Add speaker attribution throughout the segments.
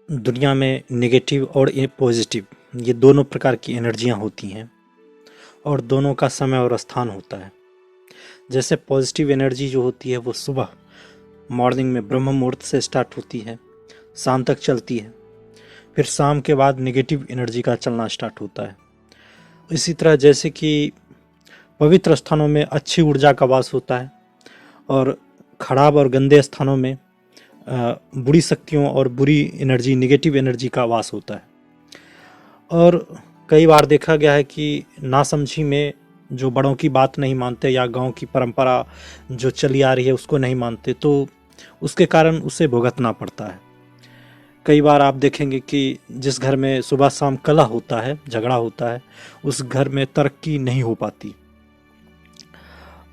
Speaker 1: दुनिया में नेगेटिव और ये पॉजिटिव, ये दोनों प्रकार की एनर्जियां होती हैं और दोनों का समय और स्थान होता है। जैसे पॉजिटिव एनर्जी जो होती है वो सुबह मॉर्निंग में ब्रह्म मुहूर्त से स्टार्ट होती है, शाम तक चलती है। फिर शाम के बाद नेगेटिव एनर्जी का चलना स्टार्ट होता है। इसी तरह जैसे कि पवित्र स्थानों में अच्छी ऊर्जा का वास होता है और खराब और गंदे स्थानों में बुरी शक्तियों और बुरी एनर्जी, नेगेटिव एनर्जी का वास होता है। और कई बार देखा गया है कि नासमझी में जो बड़ों की बात नहीं मानते या गांव की परंपरा जो चली आ रही है उसको नहीं मानते, तो उसके कारण उसे भुगतना पड़ता है। कई बार आप देखेंगे कि जिस घर में सुबह शाम कलह होता है, झगड़ा होता है, उस घर में तरक्की नहीं हो पाती,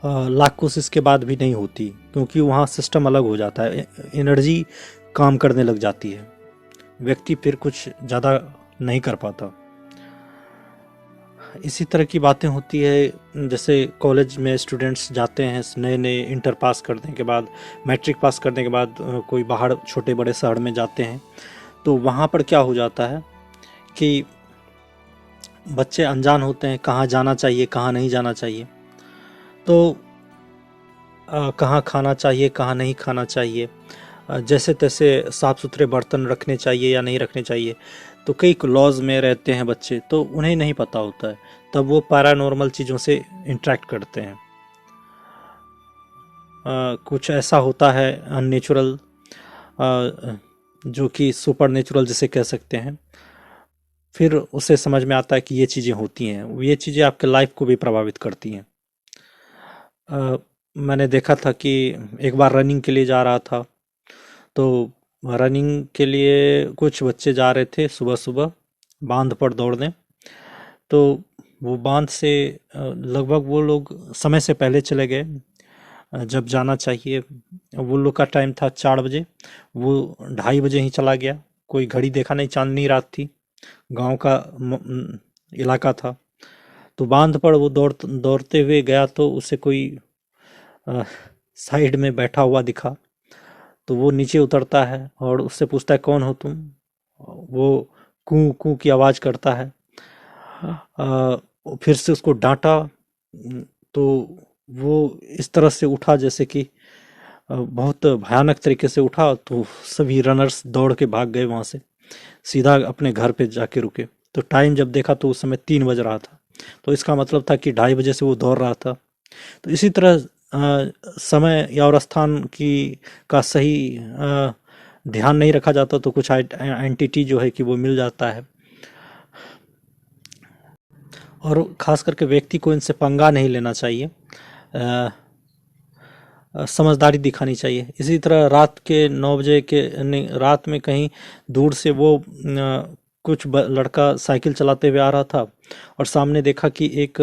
Speaker 1: लाख कोशिश के बाद भी नहीं होती, क्योंकि वहाँ सिस्टम अलग हो जाता है, एनर्जी काम करने लग जाती है, व्यक्ति फिर कुछ ज़्यादा नहीं कर पाता। इसी तरह की बातें होती है। जैसे कॉलेज में स्टूडेंट्स जाते हैं नए नए, इंटर पास करने के बाद, मैट्रिक पास करने के बाद कोई बाहर छोटे बड़े शहर में जाते हैं, तो वहाँ पर क्या हो जाता है कि बच्चे अनजान होते हैं कहाँ जाना चाहिए कहाँ नहीं जाना चाहिए। तो कहाँ खाना चाहिए कहाँ नहीं खाना चाहिए, जैसे तैसे साफ़ सुथरे बर्तन रखने चाहिए या नहीं रखने चाहिए, तो कई लॉज में रहते हैं बच्चे, तो उन्हें नहीं पता होता है, तब वो पैरानॉर्मल चीज़ों से इंटरेक्ट करते हैं। कुछ ऐसा होता है अननेचुरल, जो कि सुपर नेचुरल जिसे कह सकते हैं, फिर उसे समझ में आता है कि ये चीज़ें होती हैं, ये चीज़ें आपके लाइफ को भी प्रभावित करती हैं। मैंने देखा था कि एक बार रनिंग के लिए जा रहा था, तो रनिंग के लिए कुछ बच्चे जा रहे थे सुबह सुबह बांध पर दौड़ने, तो वो बांध से लगभग वो लोग समय से पहले चले गए जब जाना चाहिए। वो लोग का टाइम था 4 बजे, वो 2:30 बजे ही चला गया। कोई घड़ी देखा नहीं, चांदनी रात थी, गांव का इलाका था। तो बांध पर वो दौड़ते हुए गया, तो उसे कोई साइड में बैठा हुआ दिखा, तो वो नीचे उतरता है और उससे पूछता है कौन हो तुम। वो कू कू की आवाज़ करता है। फिर से उसको डांटा, तो वो इस तरह से उठा जैसे कि बहुत भयानक तरीके से उठा, तो सभी रनर्स दौड़ के भाग गए वहाँ से, सीधा अपने घर पे जाके रुके। तो टाइम जब देखा तो उस समय 3 बज रहा था, तो इसका मतलब था कि 2:30 बजे से वो दौड़ रहा था। तो इसी तरह समय या और स्थान की का सही ध्यान नहीं रखा जाता, तो कुछ एंटिटी जो है कि वो मिल जाता है। और ख़ास करके व्यक्ति को इनसे पंगा नहीं लेना चाहिए, समझदारी दिखानी चाहिए। इसी तरह रात के 9 बजे के रात में कहीं दूर से वो कुछ लड़का साइकिल चलाते हुए आ रहा था और सामने देखा कि एक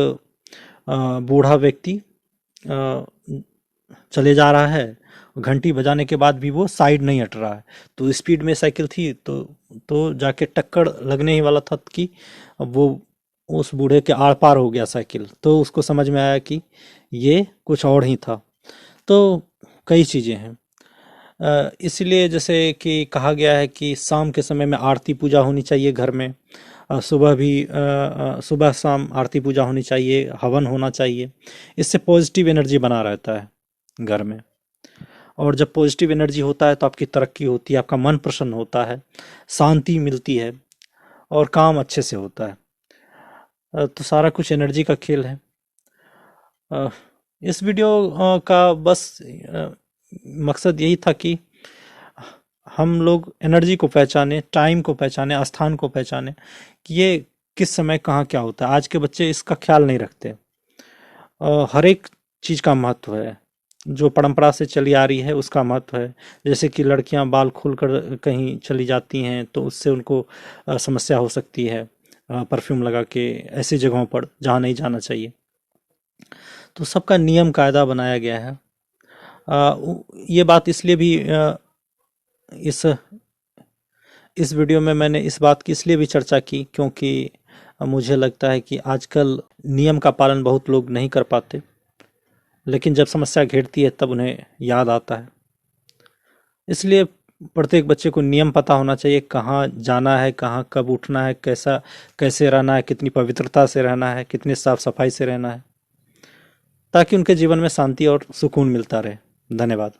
Speaker 1: बूढ़ा व्यक्ति चले जा रहा है, घंटी बजाने के बाद भी वो साइड नहीं हट रहा है। तो स्पीड में साइकिल थी, तो जाके टक्कर लगने ही वाला था कि वो उस बूढ़े के आर पार हो गया साइकिल। तो उसको समझ में आया कि ये कुछ और ही था। तो कई चीज़ें हैं, इसलिए जैसे कि कहा गया है कि शाम के समय में आरती पूजा होनी चाहिए घर में, सुबह भी सुबह शाम आरती पूजा होनी चाहिए, हवन होना चाहिए। इससे पॉजिटिव एनर्जी बना रहता है घर में। और जब पॉजिटिव एनर्जी होता है तो आपकी तरक्की होती है, आपका मन प्रसन्न होता है, शांति मिलती है और काम अच्छे से होता है। तो सारा कुछ एनर्जी का खेल है। इस वीडियो का बस मकसद यही था कि हम लोग एनर्जी को पहचाने, टाइम को पहचाने, स्थान को पहचाने कि ये किस समय कहाँ क्या होता है। आज के बच्चे इसका ख्याल नहीं रखते। हर एक चीज़ का महत्व है, जो परंपरा से चली आ रही है उसका महत्व है। जैसे कि लड़कियां बाल खोलकर कहीं चली जाती हैं तो उससे उनको समस्या हो सकती है, परफ्यूम लगा के ऐसी जगहों पर जहाँ नहीं जाना चाहिए। तो सबका नियम कायदा बनाया गया है। ये बात इसलिए भी इस इस वीडियो में मैंने इस बात की इसलिए भी चर्चा की क्योंकि मुझे लगता है कि आजकल नियम का पालन बहुत लोग नहीं कर पाते, लेकिन जब समस्या घेरती है तब उन्हें याद आता है। इसलिए प्रत्येक बच्चे को नियम पता होना चाहिए, कहाँ जाना है, कहाँ कब उठना है, कैसा कैसे रहना है, कितनी पवित्रता से रहना है, कितनी साफ सफाई से रहना है, ताकि उनके जीवन में शांति और सुकून मिलता रहे। धन्यवाद।